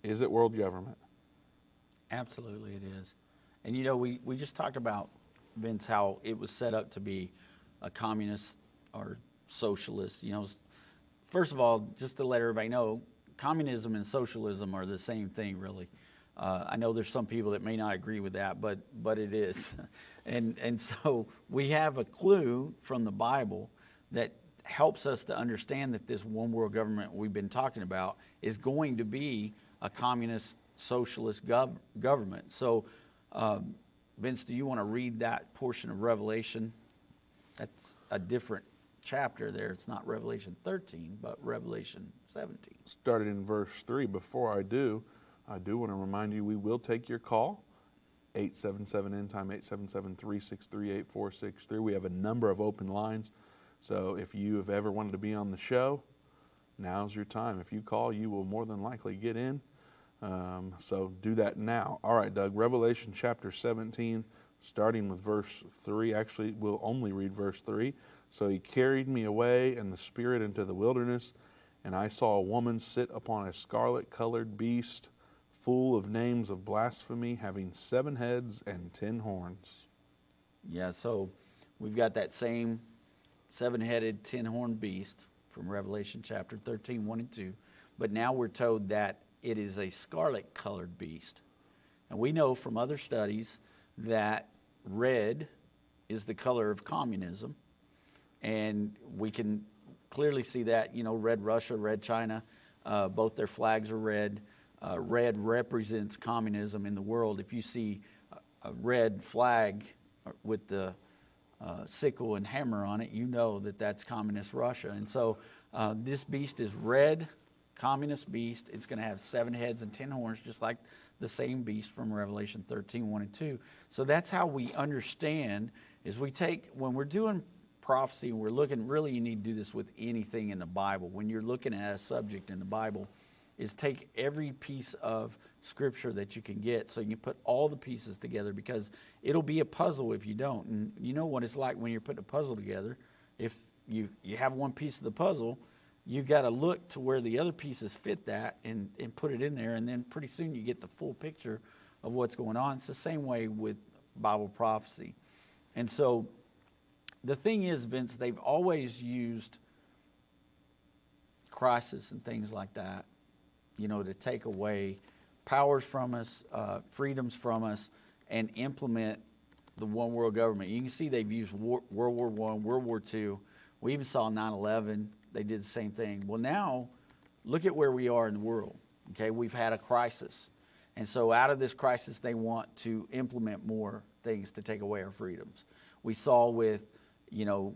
Is it world government? Absolutely it is. And you know, we just talked about, Vince, how it was set up to be a communist or socialist. You know, first of all, just to let everybody know, communism and socialism are the same thing, really. I know there's some people that may not agree with that, but it is. And so we have a clue from the Bible that helps us to understand that this one world government we've been talking about is going to be a communist socialist government. So, Vince, do you want to read that portion of Revelation? That's a different chapter there. It's not Revelation 13, but Revelation 17. Started in verse 3. Before I do want to remind you, we will take your call. 877-ENDTIME, 877-363-8463. We have a number of open lines. So if you have ever wanted to be on the show, now's your time. If you call, you will more than likely get in. So do that now. All right, Doug, Revelation chapter 17, starting with verse 3. Actually, we'll only read verse 3. So he carried me away in the spirit into the wilderness, and I saw a woman sit upon a scarlet-colored beast, full of names of blasphemy, having 7 heads and 10 horns. Yeah, so we've got that same 7-headed, 10-horned beast from Revelation chapter 13, 1 and 2. But now we're told that it is a scarlet-colored beast. And we know from other studies that red is the color of communism. And we can clearly see that, you know, red Russia, red China, both their flags are red. Red represents communism in the world. If you see a red flag with the sickle and hammer on it, you know that that's communist Russia. And so this beast is red, communist beast. It's going to have 7 heads and 10 horns, just like the same beast from Revelation 13, 1 and 2. So that's how we understand, is we take, when we're doing prophecy and we're looking, really you need to do this with anything in the Bible. When you're looking at a subject in the Bible, is take every piece of scripture that you can get so you can put all the pieces together, because it'll be a puzzle if you don't. And you know what it's like when you're putting a puzzle together. If you have one piece of the puzzle, you've got to look to where the other pieces fit that and put it in there, and then pretty soon you get the full picture of what's going on. It's the same way with Bible prophecy. And so the thing is, Vince, they've always used crisis and things like that, you know, to take away powers from us, freedoms from us, and implement the one world government. You can see they've used World War I, World War II. We even saw 9/11. They did the same thing. Well, now, look at where we are in the world. Okay, we've had a crisis. And so out of this crisis, they want to implement more things to take away our freedoms. We saw with, you know,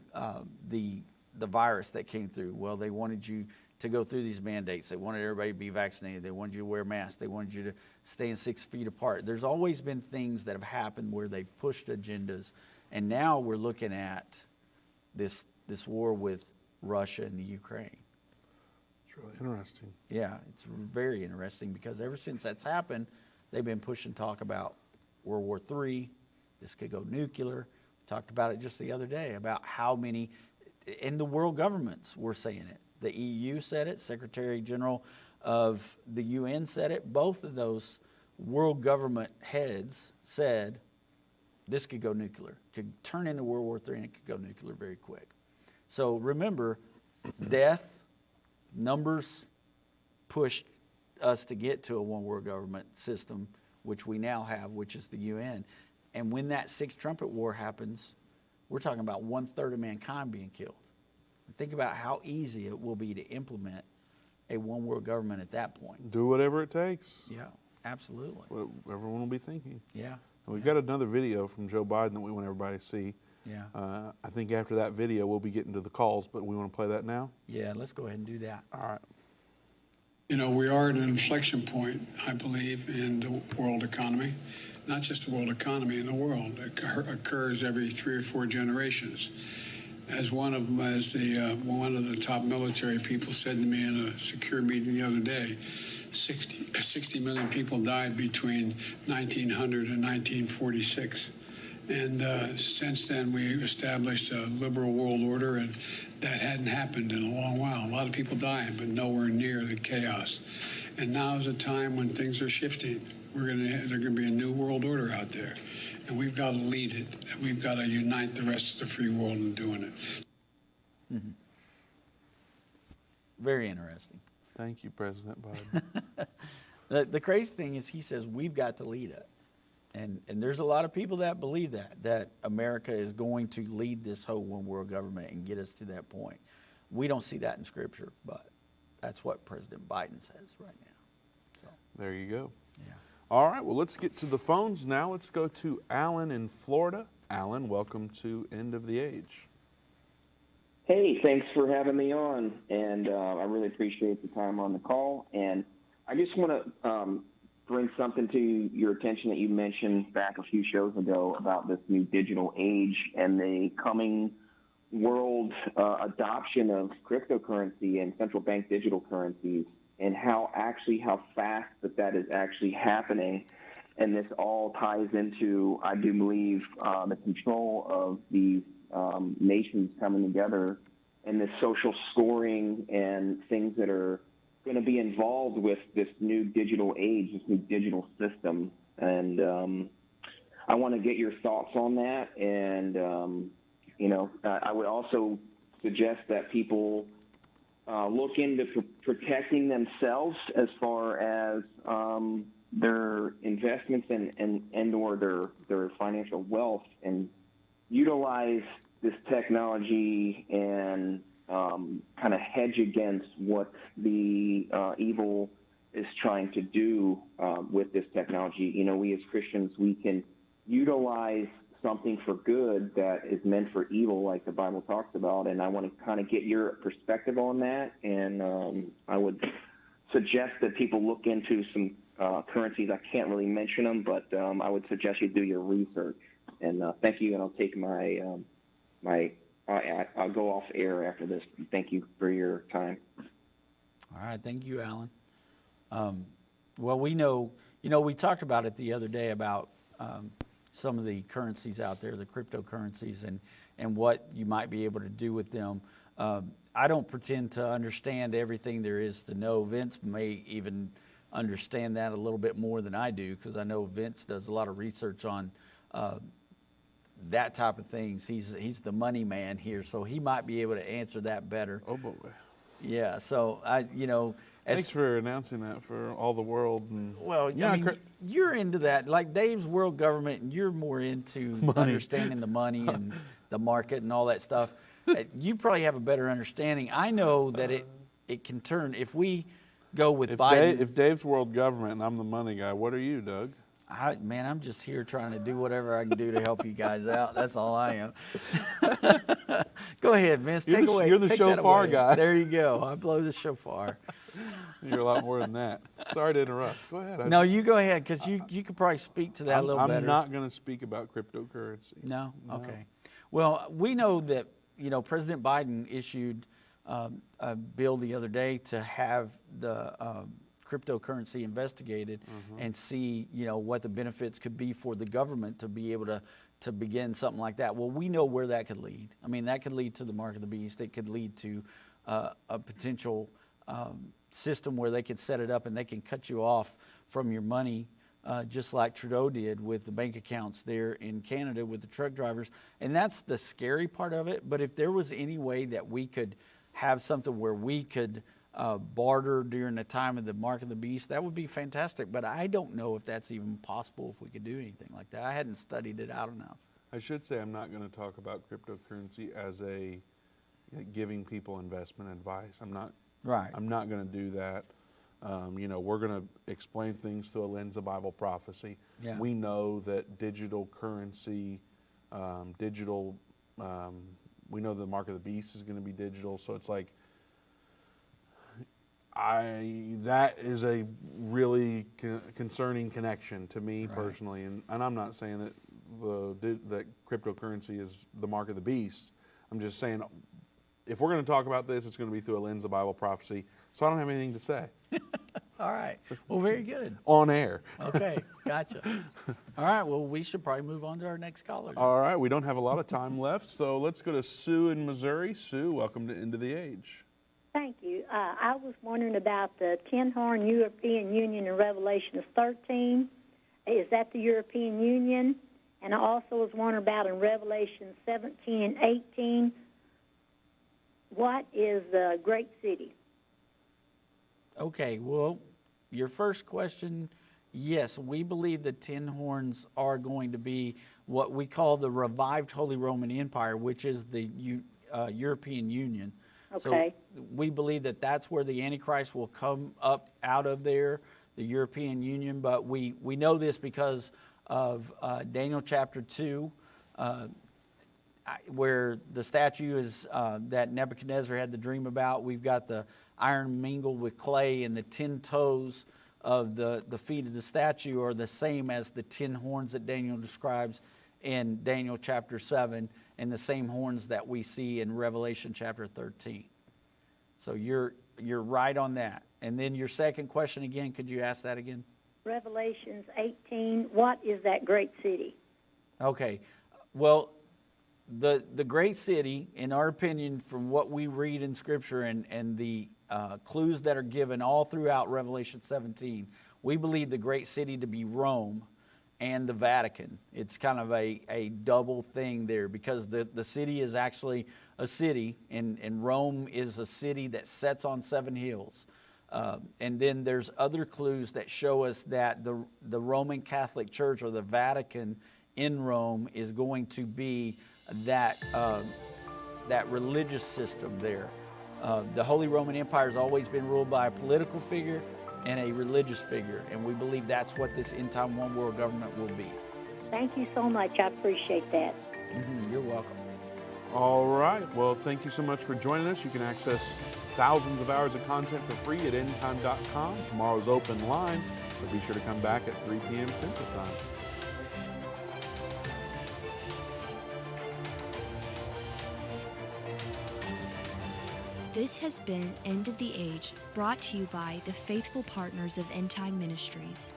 the virus that came through. Well, they wanted you to go through these mandates. They wanted everybody to be vaccinated. They wanted you to wear masks. They wanted you to stay 6 feet apart. There's always been things that have happened where they've pushed agendas. And now we're looking at this war with Russia and the Ukraine. It's really interesting. Yeah, it's very interesting, because ever since that's happened, they've been pushing talk about World War III, This could go nuclear. We talked about it just the other day about how many, and the world governments were saying it. The EU said it. Secretary General of the UN said it. Both of those world government heads said this could go nuclear. Could turn into World War III and it could go nuclear very quick. So remember, death, numbers pushed us to get to a one world government system, which we now have, which is the UN. And when that Sixth Trumpet War happens, we're talking about 1/3 of mankind being killed. Think about how easy it will be to implement a one world government at that point. Do whatever it takes. Yeah, absolutely. What everyone will be thinking. Yeah. And we've got another video from Joe Biden that we want everybody to see. Yeah. I think after that video, we'll be getting to the calls, but we want to play that now? Yeah, let's go ahead and do that. All right. You know, we are at an inflection point, I believe, in the world economy. Not just the world economy, in the world. It occurs every 3 or 4 generations. As one of the top military people said to me in a secure meeting the other day, 60 million people died between 1900 and 1946. And since then, we established a liberal world order, and that hadn't happened in a long while. A lot of people dying, but nowhere near the chaos. And now is a time when things are shifting. There's going to be a new world order out there, and we've got to lead it. We've got to unite the rest of the free world in doing it. Mm-hmm. Very interesting. Thank you, President Biden. The crazy thing is he says we've got to lead it. And there's a lot of people that believe that America is going to lead this whole one world government and get us to that point. We don't see that in Scripture, but that's what President Biden says right now. So. There you go. Yeah. All right, well, let's get to the phones now. Let's go to Alan in Florida. Alan, welcome to End of the Age. Hey, thanks for having me on, and I really appreciate the time on the call. And I just want to bring something to your attention that you mentioned back a few shows ago about this new digital age and the coming world adoption of cryptocurrency and central bank digital currencies, and how fast that is actually happening. And this all ties into, I do believe, the control of these nations coming together and this social scoring and things that are going to be involved with this new digital age, this new digital system. And I want to get your thoughts on that. And, I would also suggest that people look into protecting themselves as far as their investments and or their financial wealth, and utilize this technology and kind of hedge against what the evil is trying to do with this technology. You know, we as Christians, we can utilize something for good that is meant for evil, like the Bible talks about, and I want to kind of get your perspective on that. And I would suggest that people look into some currencies. I can't really mention them, but I would suggest you do your research. And thank you, and I'll take I'll go off air after this. Thank you for your time. All right, thank you, Alan. Well, we know, we talked about it the other day about some of the currencies out there, the cryptocurrencies, and what you might be able to do with them. I don't pretend to understand everything there is to know. Vince may even understand that a little bit more than I do, because I know Vince does a lot of research on that type of things. He's the money man here, so he might be able to answer that better. Oh boy. Yeah. So thanks for announcing that for all the world. Well, I mean, you're into that, like Dave's world government, and you're more into understanding the money and the market and all that stuff. You probably have a better understanding. I know that it can turn if we go with Biden. If Dave's world government and I'm the money guy, what are you, Doug? I'm just here trying to do whatever I can do to help you guys out. That's all I am. Go ahead, Vince. You're the shofar guy. There you go. I blow the shofar. You're a lot more than that. Sorry to interrupt. Go ahead. No, you go ahead, because you could probably speak to that a little better. I'm not going to speak about cryptocurrency. No? Okay. Well, we know that President Biden issued a bill the other day to have the cryptocurrency investigated and see what the benefits could be for the government to be able to begin something like that. Well, we know where that could lead. I mean, that could lead to the mark of the beast. It could lead to a potential system where they could set it up and they can cut you off from your money, just like Trudeau did with the bank accounts there in Canada with the truck drivers. And that's the scary part of it. But if there was any way that we could have something where we could barter during the time of the mark of the beast, that would be fantastic. But I don't know if that's even possible, if we could do anything like that. I hadn't studied it out enough. I should say I'm not going to talk about cryptocurrency as a giving people investment advice. I'm not. Right. I'm not going to do that. We're going to explain things through a lens of Bible prophecy. Yeah. We know that digital currency, we know the mark of the beast is going to be digital. So it's like, that is a really concerning connection to me personally. And I'm not saying that that cryptocurrency is the mark of the beast. I'm just saying, if we're going to talk about this, it's going to be through a lens of Bible prophecy. So I don't have anything to say. All right. Well, very good. On air. Okay. Gotcha. All right. Well, we should probably move on to our next caller. All right. We don't have a lot of time left, so let's go to Sue in Missouri. Sue, welcome to End of the Age. Thank you. I was wondering about the 10-horn European Union in Revelation 13. Is that the European Union? And I also was wondering about in Revelation 17 and 18, what is the great city? Okay, well, your first question, yes, we believe the 10 horns are going to be what we call the revived Holy Roman Empire, which is the European Union. Okay. So we believe that that's where the Antichrist will come up out of there, the European Union. But we know this because of Daniel chapter 2, where the statue is that Nebuchadnezzar had the dream about. We've got the iron mingled with clay, and the 10 toes of the feet of the statue are the same as the 10 horns that Daniel describes in Daniel chapter 7, and the same horns that we see in Revelation chapter 13. So you're right on that. And then your second question again, could you ask that again? Revelations 18, what is that great city? Okay. Well, the great city, in our opinion, from what we read in Scripture and the clues that are given all throughout Revelation 17, we believe the great city to be Rome and the Vatican. It's kind of a double thing there, because the city is actually a city, and Rome is a city that sits on 7 hills. And then there's other clues that show us that the Roman Catholic Church, or the Vatican in Rome, is going to be that religious system there. The Holy Roman Empire has always been ruled by a political figure and a religious figure, and we believe that's what this end-time one-world government will be. Thank you so much. I appreciate that. You're welcome. All right. Well, thank you so much for joining us. You can access thousands of hours of content for free at endtime.com. Tomorrow's open line, so be sure to come back at 3 p.m. Central Time. This has been End of the Age, brought to you by the faithful partners of Endtime Ministries.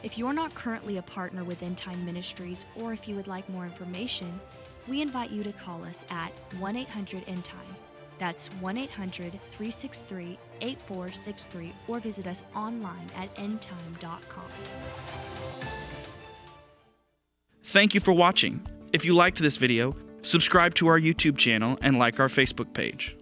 If you're not currently a partner with Endtime Ministries, or if you would like more information, we invite you to call us at 1-800-ENDTIME. That's 1-800-363-8463, or visit us online at endtime.com. Thank you for watching. If you liked this video, subscribe to our YouTube channel and like our Facebook page.